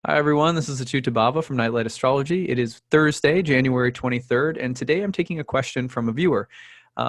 Hi, everyone. This is acyuta-bhava from Nightlight Astrology. It is Thursday, January 23rd, and today I'm taking a question from a viewer.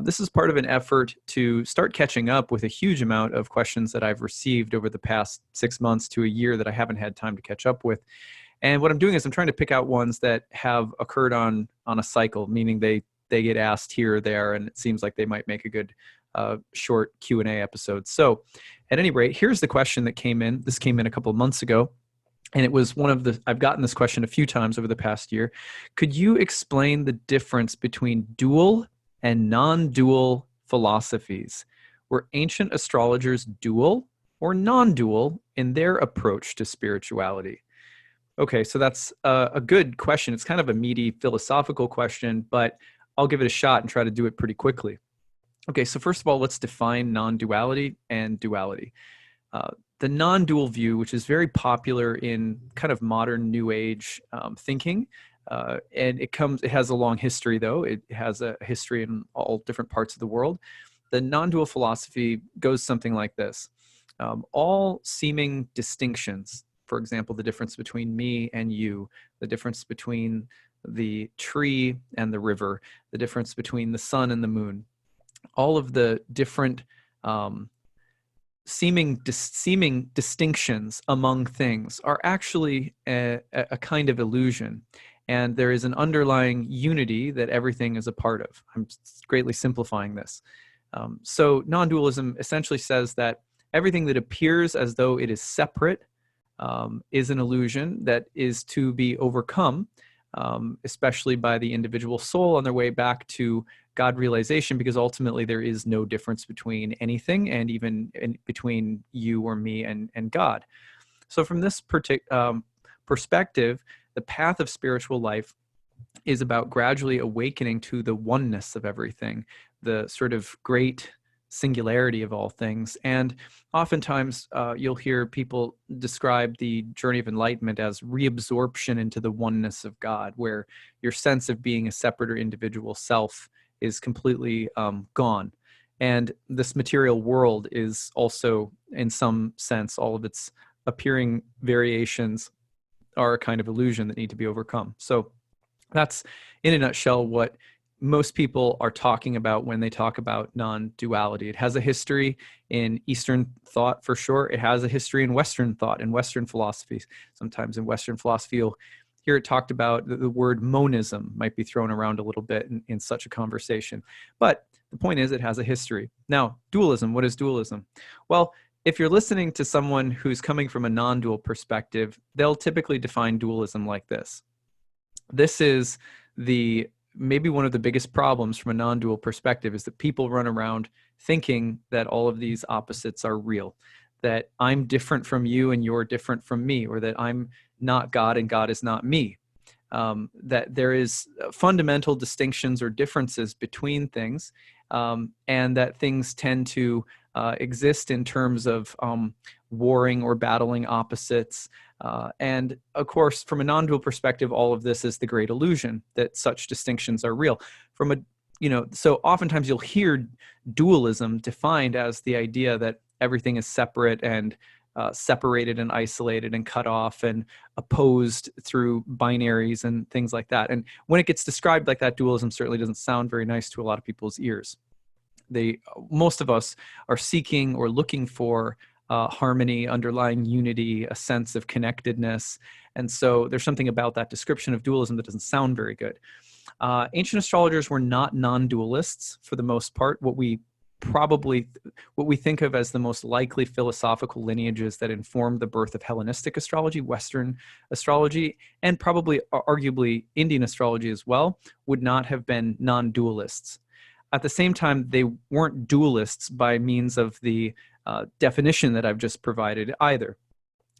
This is part of an effort to start catching up with a huge amount of questions that I've received over the past 6 months to a year that I haven't had time to catch up with. And what I'm doing is I'm trying to pick out ones that have occurred on a cycle, meaning they get asked here or there, and it seems like they might make a good short Q&A episode. So at any rate, here's the question that came in. This came in a couple of months ago. And it was I've gotten this question a few times over the past year. Could you explain the difference between dual and non-dual philosophies? Were ancient astrologers dual or non-dual in their approach to spirituality? Okay, so that's a good question. It's kind of a meaty philosophical question, but I'll give it a shot and try to do it pretty quickly. Okay, so first of all, let's define non-duality and duality. The non-dual view, which is very popular in kind of modern New Age thinking, and it has a long history, though. It has a history in all different parts of the world. The non-dual philosophy goes something like this. All seeming distinctions, for example, the difference between me and you, the difference between the tree and the river, the difference between the sun and the moon, all of the different seeming distinctions among things are actually a kind of illusion. And there is an underlying unity that everything is a part of. I'm greatly simplifying this. So non-dualism essentially says that everything that appears as though it is separate is an illusion that is to be overcome, especially by the individual soul on their way back to God realization, because ultimately there is no difference between anything and even between you or me and God. So from this perspective, the path of spiritual life is about gradually awakening to the oneness of everything, the sort of great singularity of all things. And oftentimes you'll hear people describe the journey of enlightenment as reabsorption into the oneness of God, where your sense of being a separate or individual self is completely gone. And this material world is also, in some sense, all of its appearing variations are a kind of illusion that need to be overcome. So that's, in a nutshell, what most people are talking about when they talk about non-duality. It has a history in Eastern thought, for sure. It has a history in Western thought, in Western philosophies. Sometimes in Western philosophy, you'll hear it talked about. The word monism might be thrown around a little bit in such a conversation. But the point is, it has a history. Now, dualism, what is dualism? Well, if you're listening to someone who's coming from a non-dual perspective, they'll typically define dualism like this. This is maybe one of the biggest problems from a non-dual perspective, is that people run around thinking that all of these opposites are real, that I'm different from you and you're different from me, or that I'm not God and God is not me. That there is fundamental distinctions or differences between things, and that things tend to exist in terms of warring or battling opposites. And of course, from a non-dual perspective, all of this is the great illusion that such distinctions are real. So oftentimes you'll hear dualism defined as the idea that everything is separate and separated and isolated and cut off and opposed through binaries and things like that. And when it gets described like that, dualism certainly doesn't sound very nice to a lot of people's ears. Most of us are seeking or looking for harmony, underlying unity, a sense of connectedness. And so there's something about that description of dualism that doesn't sound very good. Ancient astrologers were not non-dualists for the most part. What we think of as the most likely philosophical lineages that informed the birth of Hellenistic astrology, Western astrology, and probably arguably Indian astrology as well, would not have been non-dualists. At the same time, they weren't dualists by means of the definition that I've just provided either.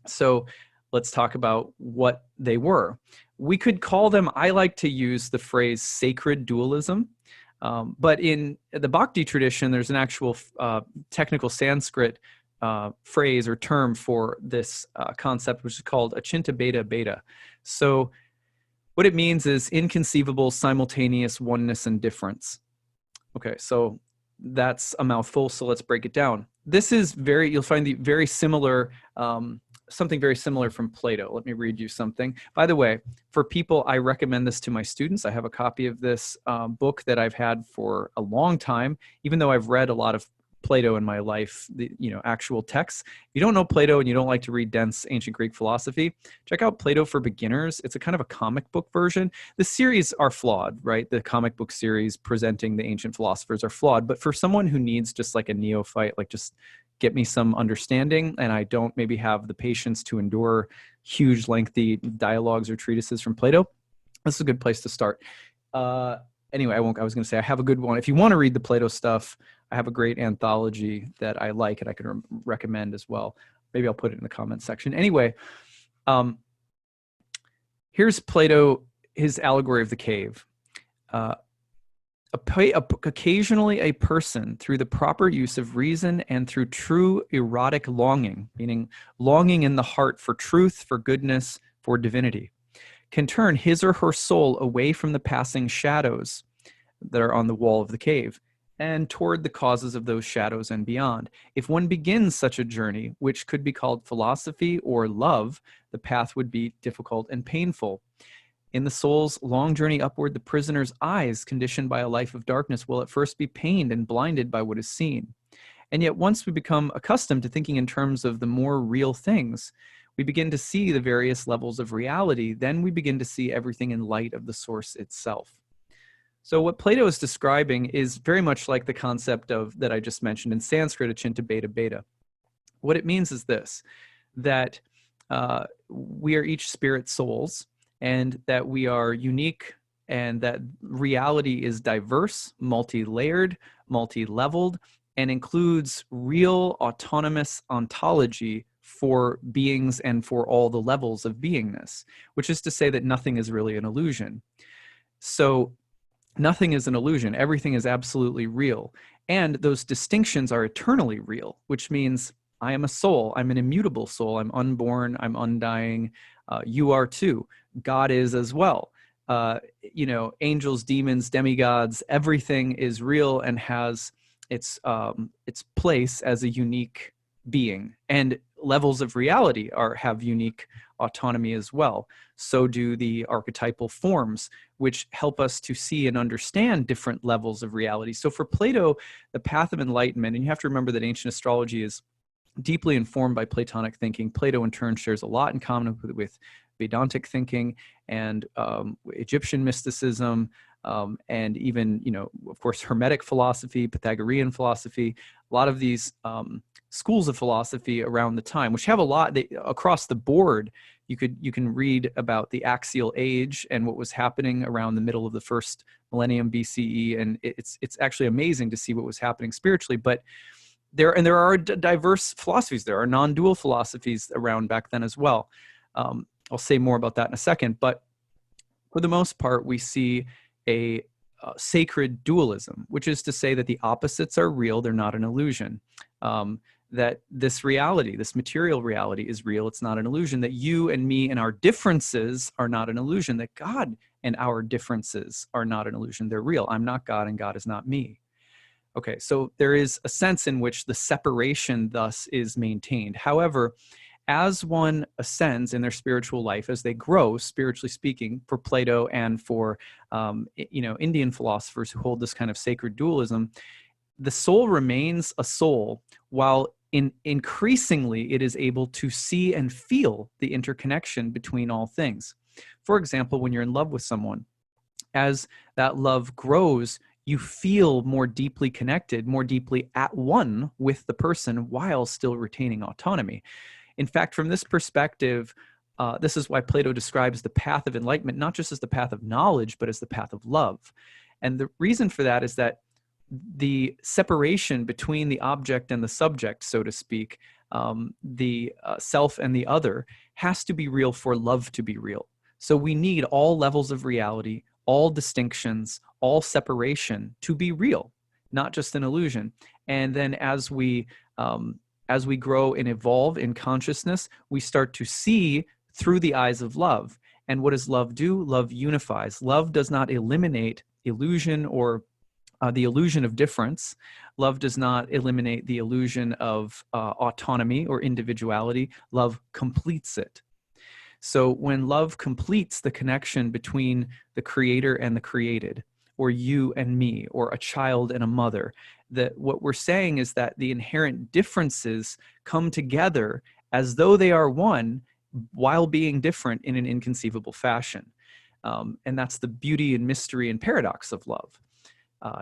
So let's talk about what they were. We could call them, I like to use the phrase sacred dualism, but in the Bhakti tradition, there's an actual technical Sanskrit phrase or term for this concept, which is called acyuta-bhava. So what it means is inconceivable, simultaneous oneness and difference. Okay, so that's a mouthful, so let's break it down. This is you'll find the very similar something very similar from Plato. Let me read you something. By the way, for people, I recommend this to my students. I have a copy of this book that I've had for a long time, even though I've read a lot of Plato in my life, the actual texts. If you don't know Plato and you don't like to read dense ancient Greek philosophy, check out Plato for Beginners. It's a kind of a comic book version. The series are flawed, right? The comic book series presenting the ancient philosophers are flawed. But for someone who needs just like a neophyte, like just get me some understanding, and I don't maybe have the patience to endure huge, lengthy dialogues or treatises from Plato, this is a good place to start. Anyway, I was going to say I have a good one. If you want to read the Plato stuff, I have a great anthology that I like and I could recommend as well. Maybe I'll put it in the comments section. Anyway, here's Plato, his allegory of the cave. Occasionally a person, through the proper use of reason and through true erotic longing, meaning longing in the heart for truth, for goodness, for divinity, can turn his or her soul away from the passing shadows that are on the wall of the cave and toward the causes of those shadows and beyond. If one begins such a journey, which could be called philosophy or love, the path would be difficult and painful. In the soul's long journey upward, the prisoner's eyes, conditioned by a life of darkness, will at first be pained and blinded by what is seen. And yet once we become accustomed to thinking in terms of the more real things, we begin to see the various levels of reality. Then we begin to see everything in light of the source itself. So what Plato is describing is very much like the concept of that I just mentioned in Sanskrit, acyuta-bhava beta. What it means is this, that we are each spirit souls, and that we are unique, and that reality is diverse, multi-layered, multi-leveled, and includes real autonomous ontology for beings and for all the levels of beingness, which is to say that nothing is really an illusion. So nothing is an illusion. Everything is absolutely real. And those distinctions are eternally real, which means I am a soul. I'm an immutable soul. I'm unborn. I'm undying. You are too. God is as well. Angels, demons, demigods, everything is real and has its place as a unique being. And levels of reality have unique autonomy as well. So do the archetypal forms, which help us to see and understand different levels of reality. So for Plato, the path of enlightenment, and you have to remember that ancient astrology is deeply informed by Platonic thinking. Plato in turn shares a lot in common with Vedantic thinking and Egyptian mysticism, and even, of course, Hermetic philosophy, Pythagorean philosophy, a lot of these schools of philosophy around the time, which have a lot across the board. You can read about the axial age and what was happening around the middle of the first millennium BCE, and it's actually amazing to see what was happening spiritually. But there are diverse philosophies. There are non-dual philosophies around back then as well. I'll say more about that in a second, but for the most part, we see a sacred dualism, which is to say that the opposites are real, they're not an illusion. That this reality, this material reality is real, it's not an illusion. That you and me and our differences are not an illusion. That God and our differences are not an illusion, they're real. I'm not God and God is not me. Okay, so there is a sense in which the separation thus is maintained. However, as one ascends in their spiritual life, as they grow, spiritually speaking, for Plato and for Indian philosophers who hold this kind of sacred dualism, the soul remains a soul while increasingly it is able to see and feel the interconnection between all things. For example, when you're in love with someone, as that love grows, you feel more deeply connected, more deeply at one with the person while still retaining autonomy. In fact, from this perspective, this is why Plato describes the path of enlightenment not just as the path of knowledge, but as the path of love. And the reason for that is that the separation between the object and the subject, so to speak, the self and the other, has to be real for love to be real. So we need all levels of reality, all distinctions, all separation to be real, not just an illusion. And then as we grow and evolve in consciousness, we start to see through the eyes of love. And what does love do? Love unifies. Love does not eliminate illusion or the illusion of difference, Love does not eliminate the illusion of autonomy or individuality. Love completes it. So when love completes the connection between the creator and the created, or you and me, or a child and a mother, that what we're saying is that the inherent differences come together as though they are one while being different in an inconceivable fashion. And that's the beauty and mystery and paradox of love.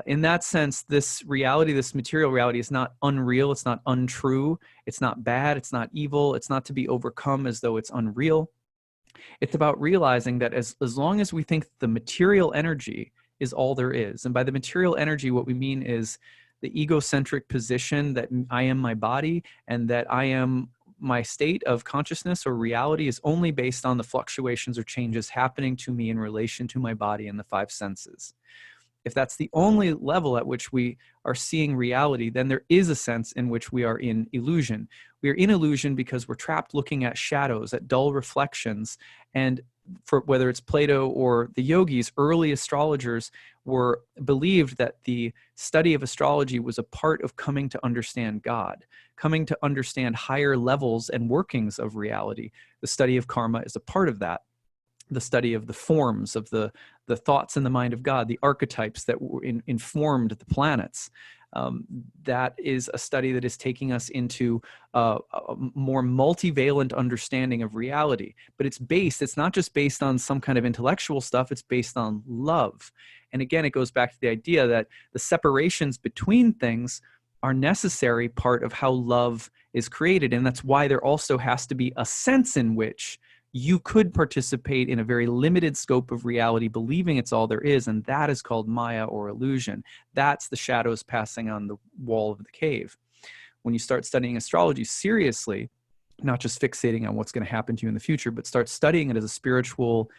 In that sense, this reality, this material reality, is not unreal. It's not untrue. It's not bad. It's not evil. It's not to be overcome as though it's unreal. It's about realizing that as long as we think the material energy is all there is, and by the material energy, what we mean is the egocentric position that I am my body and that I am my state of consciousness or reality is only based on the fluctuations or changes happening to me in relation to my body and the five senses. If that's the only level at which we are seeing reality, then there is a sense in which we are in illusion. We are in illusion because we're trapped looking at shadows, at dull reflections. And for whether it's Plato or the yogis, early astrologers believed that the study of astrology was a part of coming to understand God, coming to understand higher levels and workings of reality. The study of karma is a part of that. The study of the forms of the thoughts in the mind of God, the archetypes that informed the planets. That is a study that is taking us into a more multivalent understanding of reality. But it's not just based on some kind of intellectual stuff, it's based on love. And again, it goes back to the idea that the separations between things are necessary part of how love is created. And that's why there also has to be a sense in which you could participate in a very limited scope of reality, believing it's all there is, and that is called Maya or illusion. That's the shadows passing on the wall of the cave. When you start studying astrology seriously, not just fixating on what's going to happen to you in the future, but start studying it as a spiritual,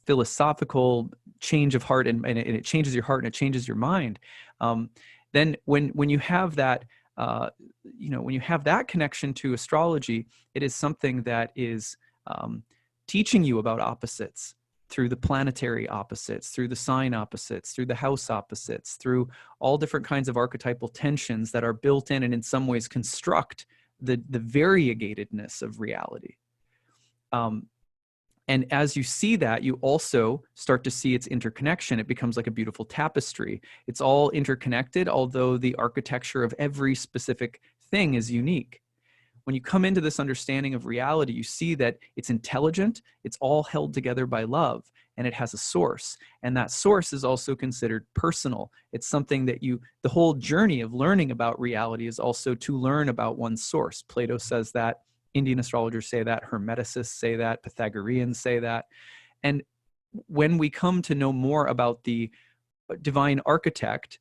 philosophical change of heart, and it changes your heart and it changes your mind. Then when you have that, when you have that connection to astrology, it is something that is teaching you about opposites through the planetary opposites, through the sign opposites, through the house opposites, through all different kinds of archetypal tensions that are built in and in some ways construct the variegatedness of reality. And as you see that, you also start to see its interconnection. It becomes like a beautiful tapestry. It's all interconnected, although the architecture of every specific thing is unique. When you come into this understanding of reality, you see that it's intelligent, it's all held together by love, and it has a source. And that source is also considered personal. It's something that the whole journey of learning about reality is also to learn about one's source. Plato says that, Indian astrologers say that, Hermeticists say that, Pythagoreans say that. And when we come to know more about the divine architect,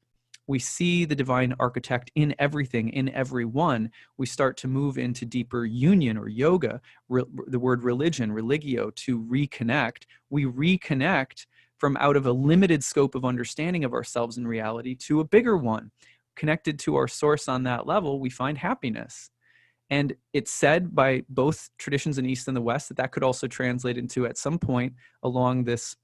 we see the divine architect in everything, in everyone. We start to move into deeper union or yoga, the word religion, religio, to reconnect. We reconnect from out of a limited scope of understanding of ourselves in reality to a bigger one. Connected to our source on that level, we find happiness. And it's said by both traditions in East and the West that could also translate into, at some point along this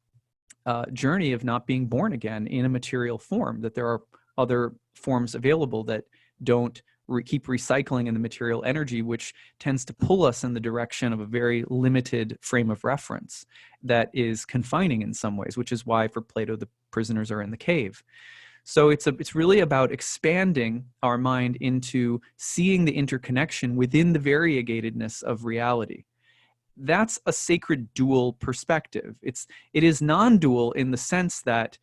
journey of not being born again in a material form, that there are other forms available that don't keep recycling in the material energy, which tends to pull us in the direction of a very limited frame of reference that is confining in some ways, which is why for Plato, the prisoners are in the cave. So it's really about expanding our mind into seeing the interconnection within the variegatedness of reality. That's a sacred dual perspective. It is non-dual in the sense that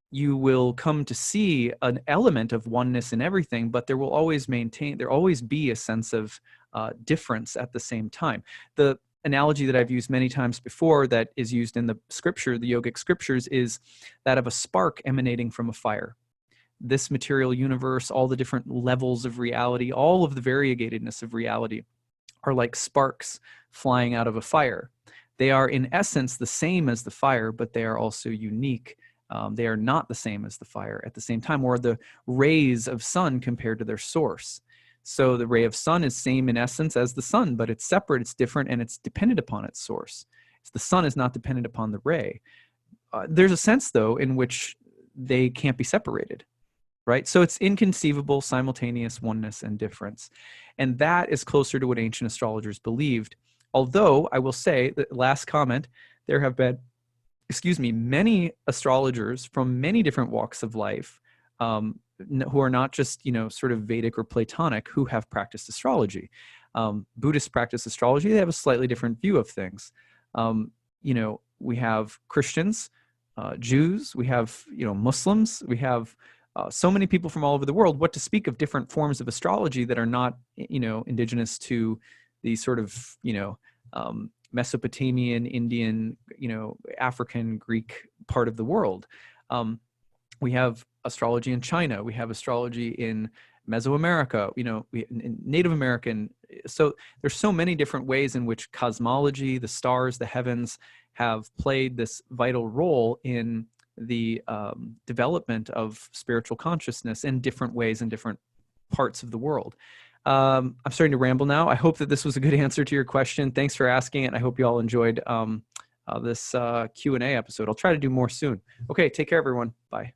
you will come to see an element of oneness in everything, but there will always be a sense of difference at the same time. The analogy that I've used many times before that is used in the scripture, the yogic scriptures, is that of a spark emanating from a fire. This material universe, all the different levels of reality, all of the variegatedness of reality are like sparks flying out of a fire. They are in essence the same as the fire, but they are also unique. They are not the same as the fire at the same time, or the rays of sun compared to their source. So the ray of sun is same in essence as the sun, but it's separate, it's different, and it's dependent upon its source. So the sun is not dependent upon the ray. There's a sense, though, in which they can't be separated. right? So it's inconceivable, simultaneous oneness and difference. And that is closer to what ancient astrologers believed. Although I will say that, last comment, there have been, many astrologers from many different walks of life, who are not just, sort of Vedic or Platonic, who have practiced astrology. Buddhists practice astrology. They have a slightly different view of things. We have Christians, Jews, we have, Muslims, we have so many people from all over the world. What to speak of different forms of astrology that are not, indigenous to the sort of, Mesopotamian, Indian, African, Greek part of the world. We have astrology in China. We have astrology in Mesoamerica, in Native American. So there's so many different ways in which cosmology, the stars, the heavens, have played this vital role in the development of spiritual consciousness in different ways in different parts of the world. I'm starting to ramble now. I hope that this was a good answer to your question. Thanks for asking it. I hope you all enjoyed this Q&A episode. I'll try to do more soon. Okay, take care, everyone. Bye.